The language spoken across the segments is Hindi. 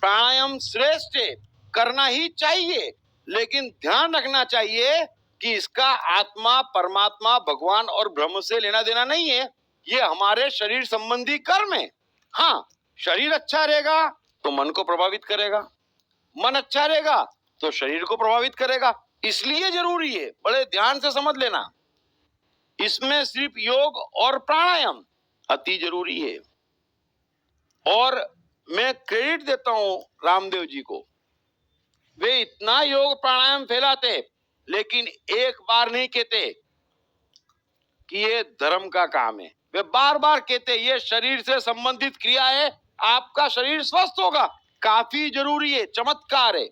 प्राणायाम श्रेष्ठ है, करना ही चाहिए, लेकिन ध्यान रखना चाहिए कि इसका आत्मा, परमात्मा, भगवान और ब्रह्म से लेना देना नहीं है। ये हमारे शरीर संबंधी कर्म है। हाँ, शरीर अच्छा रहेगा तो मन को प्रभावित करेगा, मन अच्छा रहेगा तो शरीर को प्रभावित करेगा। इसलिए जरूरी है, बड़े ध्यान से समझ लेना, इसमें सिर्फ योग और प्राणायाम अति जरूरी है। और मैं क्रेडिट देता हूं रामदेव जी को, वे इतना योग प्राणायाम फैलाते लेकिन एक बार नहीं कहते कि ये धर्म का काम है। वे बार बार कहते ये शरीर से संबंधित क्रिया है, आपका शरीर स्वस्थ होगा, काफी जरूरी है, चमत्कार है,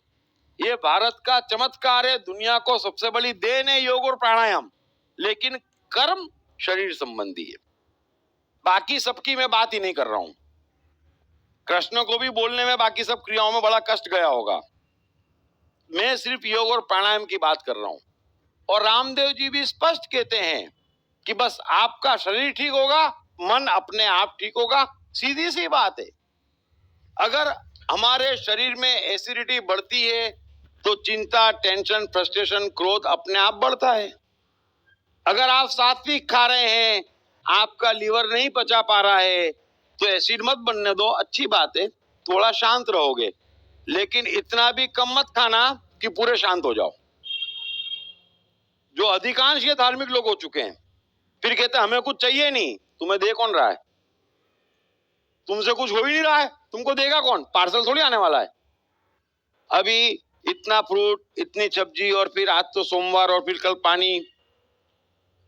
ये भारत का चमत्कार है, दुनिया को सबसे बड़ी देन है योग और प्राणायाम। लेकिन कर्म शरीर संबंधी है, बाकी सबकी मैं बात ही नहीं कर रहा हूं। कृष्ण को भी बोलने में बाकी सब क्रियाओं में बड़ा कष्ट गया होगा, मैं सिर्फ योग और प्राणायाम की बात कर रहा हूं। और रामदेव जी भी स्पष्ट कहते हैं कि बस आपका शरीर ठीक होगा, मन अपने आप ठीक होगा। सीधी सी बात है, अगर हमारे शरीर में एसिडिटी बढ़ती है तो चिंता, टेंशन, फ्रस्ट्रेशन, क्रोध अपने आप बढ़ता है। अगर आप सात्विक खा रहे हैं, आपका लीवर नहीं पचा पा रहा है तो एसिड मत बनने दो, अच्छी बात है, थोड़ा शांत रहोगे, लेकिन इतना भी कम मत खाना कि पूरे शांत हो जाओ। जो अधिकांश ये धार्मिक लोग हो चुके हैं, फिर कहते हैं हमें कुछ चाहिए नहीं। तुम्हें दे कौन रहा है? तुमसे कुछ हो ही नहीं रहा है, तुमको देगा कौन? पार्सल थोड़ी आने वाला है। अभी इतना फ्रूट, इतनी सब्जी, और फिर आज तो सोमवार, और फिर कल पानी,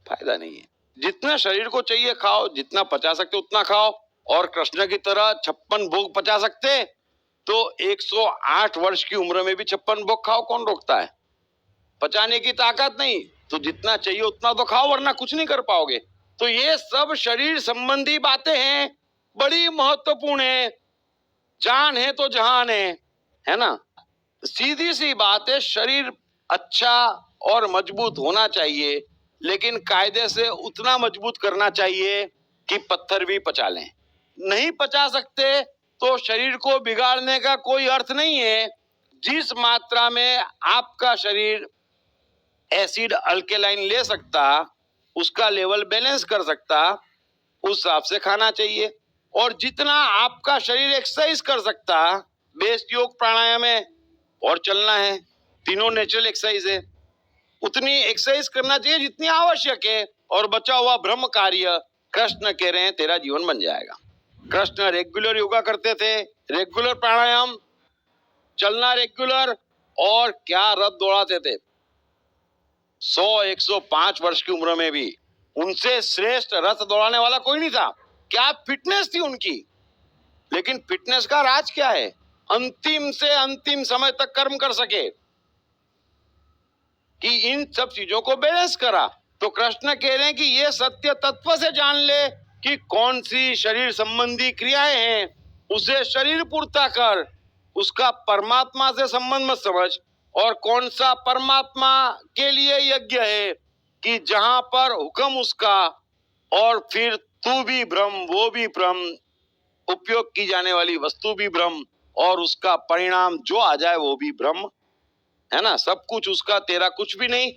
फायदा नहीं है। जितना शरीर को चाहिए खाओ, जितना पचा सकते उतना खाओ। और कृष्ण की तरह 56 भोग पचा सकते तो 108 वर्ष की उम्र में भी 56 भोग खाओ, कौन रोकता है? पचाने की ताकत नहीं तो जितना चाहिए उतना तो खाओ, वरना कुछ नहीं कर पाओगे। तो ये सब शरीर संबंधी बातें हैं, बड़ी महत्वपूर्ण है। जान है तो जहान है ना? सीधी सी बात है, शरीर अच्छा और मजबूत होना चाहिए, लेकिन कायदे से उतना मजबूत करना चाहिए कि पत्थर भी पचा लें। नहीं पचा सकते तो शरीर को बिगाड़ने का कोई अर्थ नहीं है। जिस मात्रा में आपका शरीर एसिड अल्केलाइन ले सकता, उसका लेवल बैलेंस कर सकता, उस हिसाब से खाना चाहिए। और जितना आपका शरीर एक्सरसाइज कर सकता, बेस्ट योग प्राणायाम है और चलना है, तीनों नेचुरल एक्सरसाइज है, उतनी एक्सरसाइज करना चाहिए जितनी आवश्यक है। और बचा हुआ ब्रह्म कार्य, कृष्ण कह रहे हैं तेरा जीवन बन जाएगा। कृष्ण रेगुलर योगा करते थे, रेगुलर प्राणायाम, चलना रेगुलर, और क्या रथ दौड़ाते थे। 100-105 वर्ष की उम्र में भी उनसे श्रेष्ठ रथ दौड़ाने वाला कोई नहीं था। क्या फिटनेस थी उनकी। लेकिन फिटनेस का राज क्या है? अंतिम से अंतिम समय तक कर्म कर सके, कि इन सब चीजों को बैलेंस करा। तो कृष्ण कह रहे हैं कि ये सत्य तत्व से जान ले कि कौन सी शरीर संबंधी क्रियाएं हैं, उसे शरीर पूर्ता कर, उसका परमात्मा से संबंध मत समझ। और कौन सा परमात्मा के लिए यज्ञ है कि जहां पर हुक्म उसका, और फिर तू भी ब्रह्म, वो भी ब्रह्म, उपयोग की जाने वाली वस्तु भी ब्रह्म, और उसका परिणाम जो आ जाए वो भी ब्रह्म, है ना? सब कुछ उसका, तेरा कुछ भी नहीं।